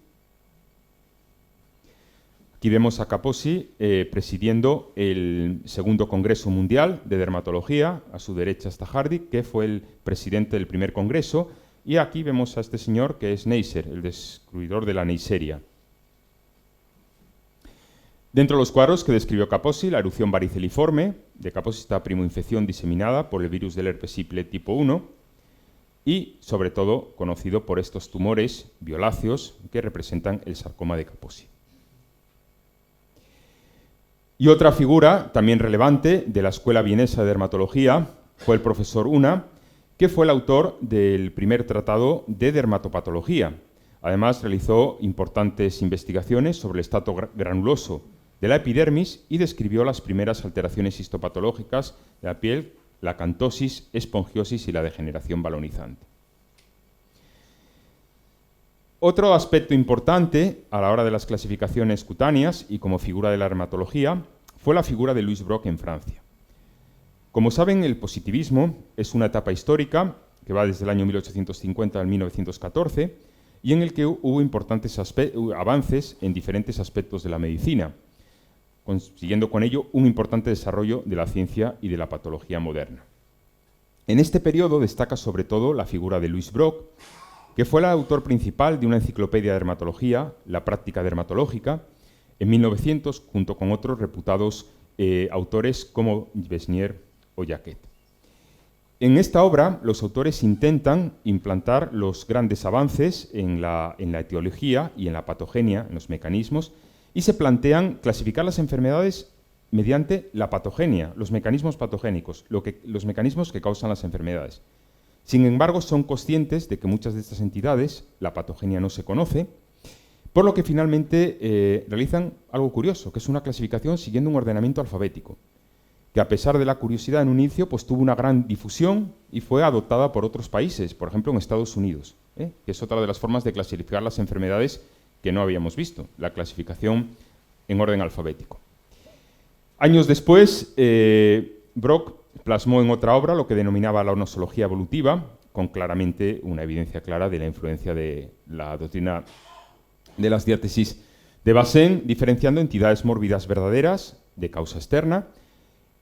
Aquí vemos a Kaposi presidiendo el segundo Congreso Mundial de Dermatología. A su derecha está Hardy, que fue el presidente del primer congreso. Y aquí vemos a este señor que es Neisser, el descubridor de la Neisseria. Dentro de los cuadros que describió Kaposi, la erupción variceliforme de Kaposi está primoinfección diseminada por el virus del herpes simple tipo 1 y, sobre todo, conocido por estos tumores violáceos que representan el sarcoma de Kaposi. Y otra figura también relevante de la escuela vienesa de dermatología fue el profesor Una, que fue el autor del primer tratado de dermatopatología. Además, realizó importantes investigaciones sobre el estrato granuloso de la epidermis y describió las primeras alteraciones histopatológicas de la piel, la acantosis, espongiosis y la degeneración balonizante. Otro aspecto importante a la hora de las clasificaciones cutáneas y como figura de la dermatología fue la figura de Louis Braque en Francia. Como saben, el positivismo es una etapa histórica que va desde el año 1850 al 1914 y en el que hubo importantes avances en diferentes aspectos de la medicina, consiguiendo con ello un importante desarrollo de la ciencia y de la patología moderna. En este periodo destaca sobre todo la figura de Louis Brock, que fue el autor principal de una enciclopedia de dermatología, La práctica dermatológica, en 1900, junto con otros reputados autores como Besnier o Jacquet. En esta obra, los autores intentan implantar los grandes avances en la etiología y en la patogenia, en los mecanismos, y se plantean clasificar las enfermedades mediante la patogenia, los mecanismos patogénicos, los mecanismos que causan las enfermedades. Sin embargo, son conscientes de que muchas de estas entidades, la patogenia no se conoce, por lo que finalmente realizan algo curioso, que es una clasificación siguiendo un ordenamiento alfabético, que a pesar de la curiosidad en un inicio, pues tuvo una gran difusión y fue adoptada por otros países, por ejemplo en Estados Unidos, que es otra de las formas de clasificar las enfermedades que no habíamos visto, la clasificación en orden alfabético. Años después, Brock plasmó en otra obra lo que denominaba la nosología evolutiva, con claramente una evidencia clara de la influencia de la doctrina de las diátesis de Bazin, diferenciando entidades mórbidas verdaderas de causa externa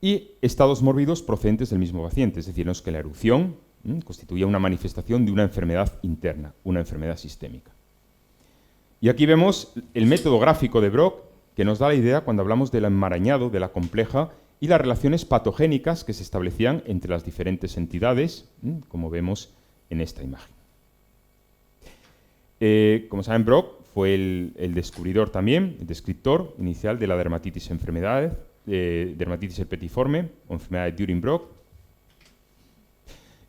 y estados mórbidos procedentes del mismo paciente, es decir, no es que la erupción constituía una manifestación de una enfermedad interna, una enfermedad sistémica. Y aquí vemos el método gráfico de Brock, que nos da la idea cuando hablamos del enmarañado, de la compleja, y las relaciones patogénicas que se establecían entre las diferentes entidades, como vemos en esta imagen. Como saben, Brock fue el descubridor también, el descriptor inicial de la dermatitis dermatitis herpetiforme o enfermedad de During-Brock,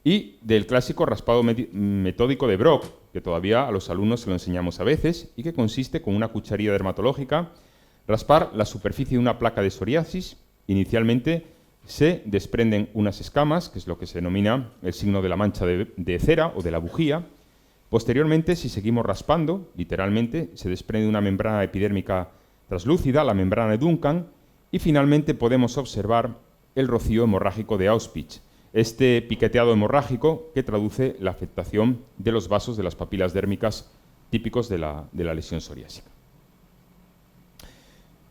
y del clásico raspado metódico de Brock, que todavía a los alumnos se lo enseñamos a veces, y que consiste con una cucharilla dermatológica raspar la superficie de una placa de psoriasis. Inicialmente se desprenden unas escamas, que es lo que se denomina el signo de la mancha de cera o de la bujía. Posteriormente, si seguimos raspando, literalmente, se desprende una membrana epidérmica translúcida, la membrana de Duncan, y finalmente podemos observar el rocío hemorrágico de Auspitz, este piqueteado hemorrágico que traduce la afectación de los vasos de las papilas dérmicas típicos de la lesión psoriásica.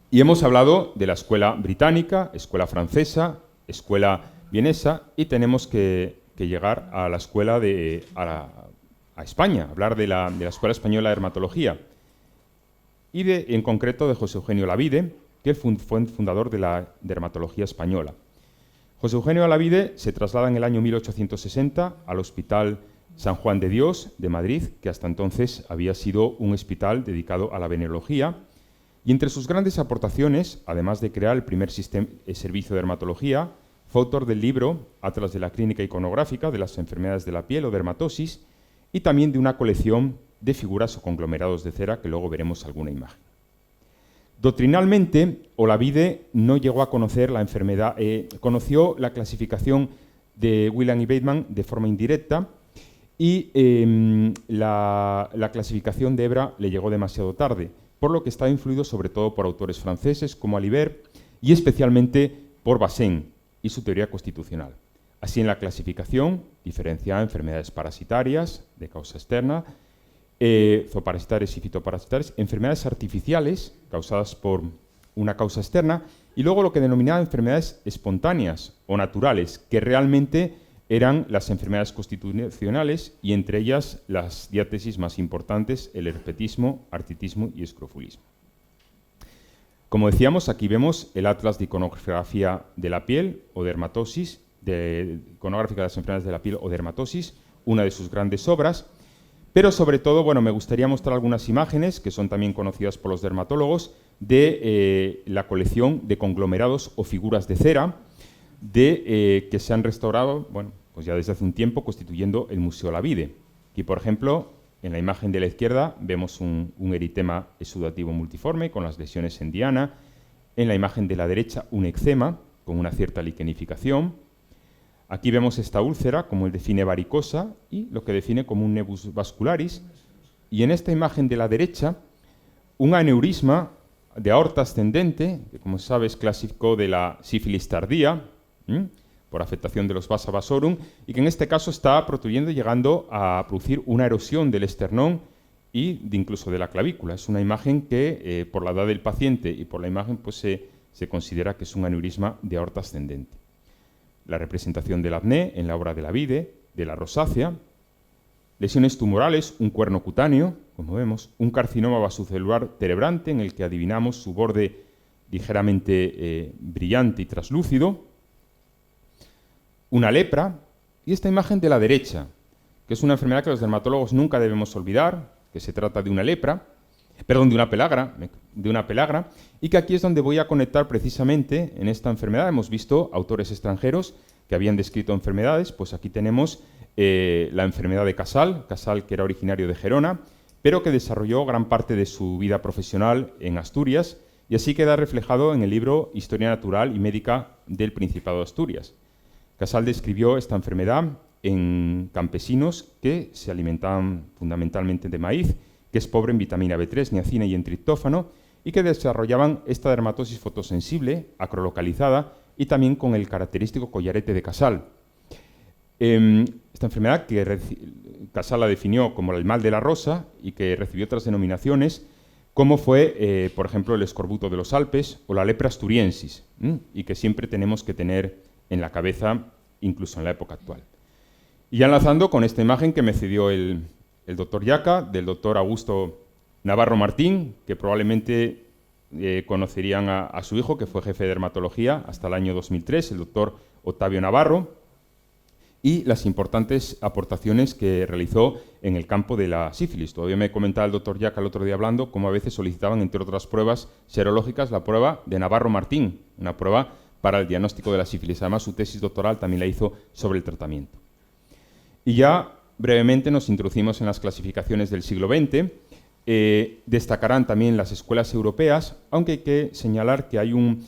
Y hemos hablado de la escuela británica, escuela francesa, escuela vienesa, y tenemos que llegar a la escuela a España, hablar de la Escuela Española de Dermatología, y en concreto de José Eugenio Olavide, que fue fundador de la dermatología española. José Eugenio Olavide se traslada en el año 1860 al Hospital San Juan de Dios de Madrid, que hasta entonces había sido un hospital dedicado a la venerología, y entre sus grandes aportaciones, además de crear el primer servicio de dermatología, fue autor del libro Atlas de la Clínica Iconográfica de las enfermedades de la piel o dermatosis, y también de una colección de figuras o conglomerados de cera, que luego veremos alguna imagen. Doctrinalmente, Olavide no llegó a conocer la enfermedad, conoció la clasificación de Whelan y Bateman de forma indirecta, y la clasificación de Ebra le llegó demasiado tarde, por lo que estaba influido sobre todo por autores franceses como Alibert y especialmente por Bazin y su teoría constitucional. Así, en la clasificación diferenciaba enfermedades parasitarias de causa externa, zooparasitarias y fitoparasitarias, enfermedades artificiales causadas por una causa externa, y luego lo que denominaba enfermedades espontáneas o naturales, que realmente eran las enfermedades constitucionales, y entre ellas las diátesis más importantes, el herpetismo, artritismo y escrofulismo. Como decíamos, aquí vemos el Atlas de Iconografía de la piel o dermatosis, iconográfica de las enfermedades de la piel o dermatosis, una de sus grandes obras. Pero sobre todo, bueno, me gustaría mostrar algunas imágenes, que son también conocidas por los dermatólogos, de la colección de conglomerados o figuras de cera que se han restaurado, bueno, pues ya desde hace un tiempo, constituyendo el Museo Olavide. Aquí, por ejemplo, en la imagen de la izquierda vemos un eritema exudativo multiforme con las lesiones en diana. En la imagen de la derecha, un eczema con una cierta liquenificación. Aquí vemos esta úlcera, como él define varicosa, y lo que define como un nebus vascularis. Y en esta imagen de la derecha, un aneurisma de aorta ascendente, que como se sabe es clásico de la sífilis tardía, por afectación de los vasa vasorum, y que en este caso está protrudiendo, llegando a producir una erosión del esternón y incluso de la clavícula. Es una imagen que, por la edad del paciente y por la imagen, pues se considera que es un aneurisma de aorta ascendente. la representación del acné en la obra de la vide, de la rosácea, lesiones tumorales, un cuerno cutáneo, como vemos, un carcinoma vasocelular cerebrante en el que adivinamos su borde ligeramente brillante y traslúcido, una lepra, y esta imagen de la derecha, que es una enfermedad que los dermatólogos nunca debemos olvidar, que se trata de una lepra, perdón, de una pelagra, y que aquí es donde voy a conectar precisamente en esta enfermedad. Hemos visto autores extranjeros que habían descrito enfermedades, pues aquí tenemos la enfermedad de Casal, que era originario de Gerona, pero que desarrolló gran parte de su vida profesional en Asturias, y así queda reflejado en el libro Historia Natural y Médica del Principado de Asturias. Casal describió esta enfermedad en campesinos que se alimentaban fundamentalmente de maíz, que es pobre en vitamina B3, niacina y en triptófano, y que desarrollaban esta dermatosis fotosensible, acrolocalizada, y también con el característico collarete de Casal. Esta enfermedad que Casal la definió como el mal de la rosa y que recibió otras denominaciones, como fue, por ejemplo, el escorbuto de los Alpes o la lepra asturiensis, y que siempre tenemos que tener en la cabeza, incluso en la época actual. Y ya enlazando con esta imagen que me cedió el doctor Yaca, del doctor Augusto Navarro Martín, que probablemente conocerían a su hijo, que fue jefe de dermatología hasta el año 2003, el doctor Octavio Navarro, y las importantes aportaciones que realizó en el campo de la sífilis. Todavía me comentaba el doctor Yaca el otro día hablando cómo a veces solicitaban, entre otras pruebas serológicas, la prueba de Navarro Martín, una prueba para el diagnóstico de la sífilis. Además, su tesis doctoral también la hizo sobre el tratamiento. Y ya brevemente nos introducimos en las clasificaciones del siglo XX. Destacarán también las escuelas europeas, aunque hay que señalar que hay un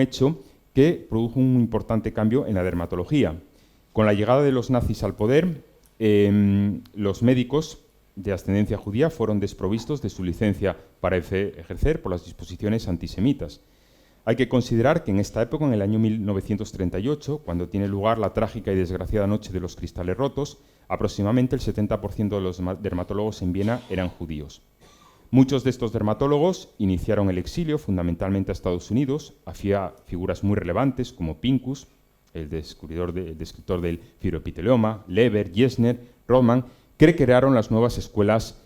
hecho que produjo un importante cambio en la dermatología. Con la llegada de los nazis al poder, los médicos de ascendencia judía fueron desprovistos de su licencia para ejercer por las disposiciones antisemitas. Hay que considerar que en esta época, en el año 1938, cuando tiene lugar la trágica y desgraciada Noche de los Cristales Rotos, aproximadamente el 70% de los dermatólogos en Viena eran judíos. Muchos de estos dermatólogos iniciaron el exilio, fundamentalmente a Estados Unidos, hacia figuras muy relevantes como Pincus, el descubridor descriptor del fibroepitelioma, Leber, Jesner, Rothman, que crearon las nuevas escuelas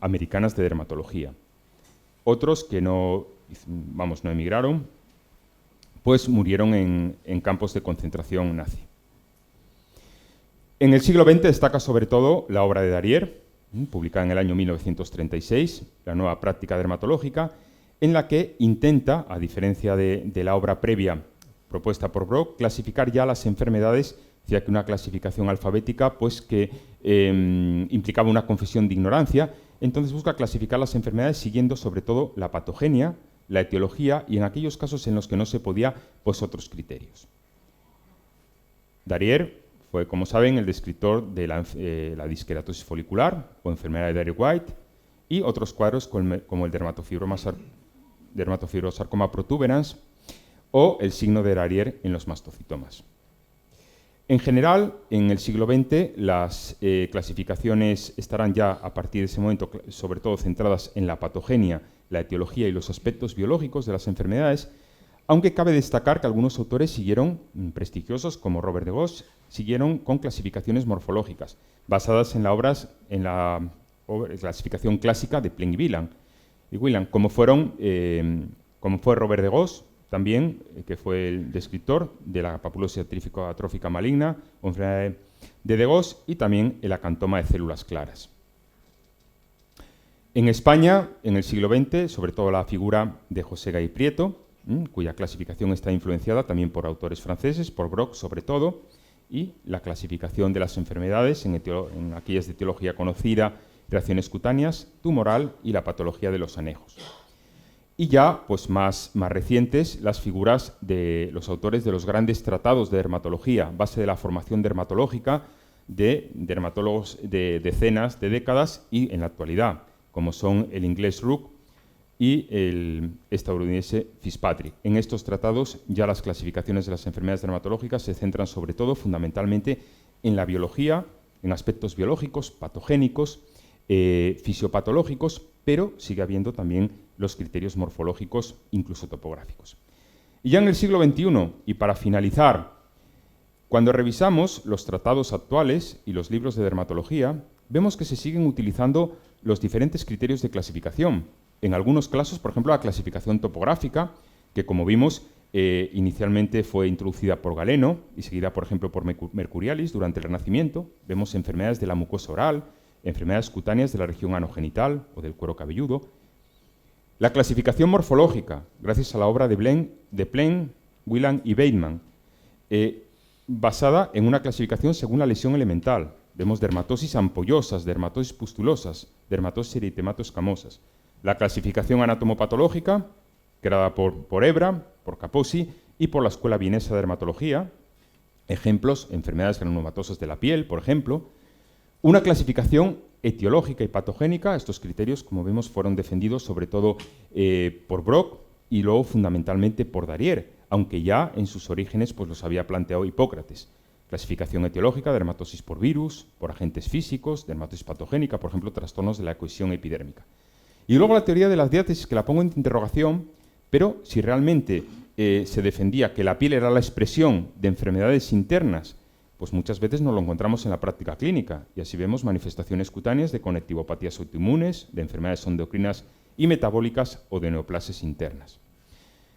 americanas de dermatología. Otros que no emigraron, pues murieron en campos de concentración nazi. En el siglo XX destaca sobre todo la obra de Darier, publicada en el año 1936, La nueva práctica dermatológica, en la que intenta, a diferencia de la obra previa propuesta por Brock, clasificar ya las enfermedades, decía que una clasificación alfabética pues que implicaba una confesión de ignorancia. Entonces busca clasificar las enfermedades siguiendo sobre todo la patogenia, la etiología y en aquellos casos en los que no se podía, pues otros criterios. Darier fue, como saben, el descriptor de la disqueratosis folicular o enfermedad de Darier-White y otros cuadros como el dermatofibrosarcoma protuberans o el signo de Darier en los mastocitomas. En general, en el siglo XX, las clasificaciones estarán ya a partir de ese momento, sobre todo centradas en la patogenia, la etiología y los aspectos biológicos de las enfermedades, aunque cabe destacar que algunos autores siguieron, prestigiosos como Robert de Goos, siguieron con clasificaciones morfológicas, basadas en la clasificación clásica de Pling y Whelan, como fue Robert de Goos, también, que fue el descriptor de la papulosis atrófica maligna, o enfermedad de De Goos, y también el acantoma de células claras. En España, en el siglo XX, sobre todo la figura de José Gay Prieto, cuya clasificación está influenciada también por autores franceses, por Brock sobre todo, y la clasificación de las enfermedades en aquellas de etiología conocida, reacciones cutáneas, tumoral y la patología de los anejos. Y ya, pues más recientes, las figuras de los autores de los grandes tratados de dermatología, base de la formación dermatológica de dermatólogos de decenas de décadas y en la actualidad, como son el inglés Rook y el estadounidense Fitzpatrick. En estos tratados ya las clasificaciones de las enfermedades dermatológicas se centran sobre todo, fundamentalmente, en la biología, en aspectos biológicos, patogénicos, fisiopatológicos, pero sigue habiendo también los criterios morfológicos, incluso topográficos. Y ya en el siglo XXI, y para finalizar, Cuando revisamos los tratados actuales y los libros de dermatología, vemos que se siguen utilizando los diferentes criterios de clasificación. En algunos casos, por ejemplo, la clasificación topográfica, que como vimos, inicialmente fue introducida por Galeno y seguida, por ejemplo, por Mercurialis durante el Renacimiento. Vemos enfermedades de la mucosa oral, enfermedades cutáneas de la región anogenital o del cuero cabelludo. La clasificación morfológica, gracias a la obra de Plen, Whelan y Bateman, basada en una clasificación según la lesión elemental. Vemos dermatosis ampollosas, dermatosis pustulosas, dermatosis eritemato-escamosas. La clasificación anatomopatológica, creada por Ebra, por Kaposi y por la Escuela Vienesa de Dermatología. Ejemplos, enfermedades granulomatosas de la piel, por ejemplo. Una clasificación etiológica y patogénica. Estos criterios, como vemos, fueron defendidos sobre todo por Brock y luego fundamentalmente por Darier, aunque ya en sus orígenes pues, los había planteado Hipócrates. Clasificación etiológica, dermatosis por virus, por agentes físicos, dermatosis patogénica, por ejemplo, trastornos de la cohesión epidérmica. Y luego la teoría de las diátesis, que la pongo en interrogación, pero si realmente se defendía que la piel era la expresión de enfermedades internas, pues muchas veces nos lo encontramos en la práctica clínica, y así vemos manifestaciones cutáneas de conectivopatías autoinmunes, de enfermedades endocrinas y metabólicas o de neoplasias internas.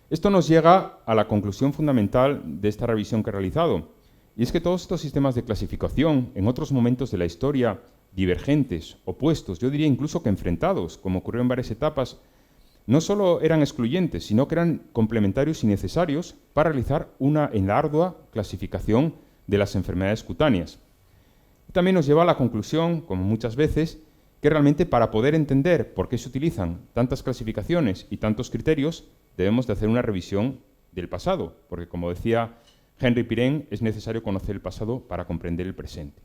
Esto nos llega a la conclusión fundamental de esta revisión que he realizado, y es que todos estos sistemas de clasificación, en otros momentos de la historia, divergentes, opuestos, yo diría incluso que enfrentados, como ocurrió en varias etapas, no solo eran excluyentes, sino que eran complementarios y necesarios para realizar una en la ardua clasificación de las enfermedades cutáneas. También nos lleva a la conclusión, como muchas veces, que realmente para poder entender por qué se utilizan tantas clasificaciones y tantos criterios, debemos de hacer una revisión del pasado, porque como decía Henry Pirén, es necesario conocer el pasado para comprender el presente.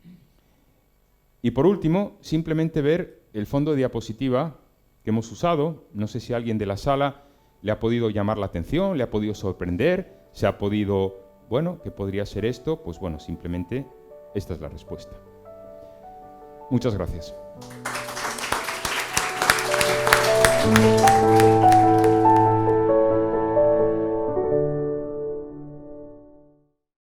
Y por último, simplemente ver el fondo de diapositiva que hemos usado. No sé si a alguien de la sala le ha podido llamar la atención, le ha podido sorprender, se ha podido, bueno, ¿qué podría ser esto? Pues bueno, simplemente esta es la respuesta. Muchas gracias.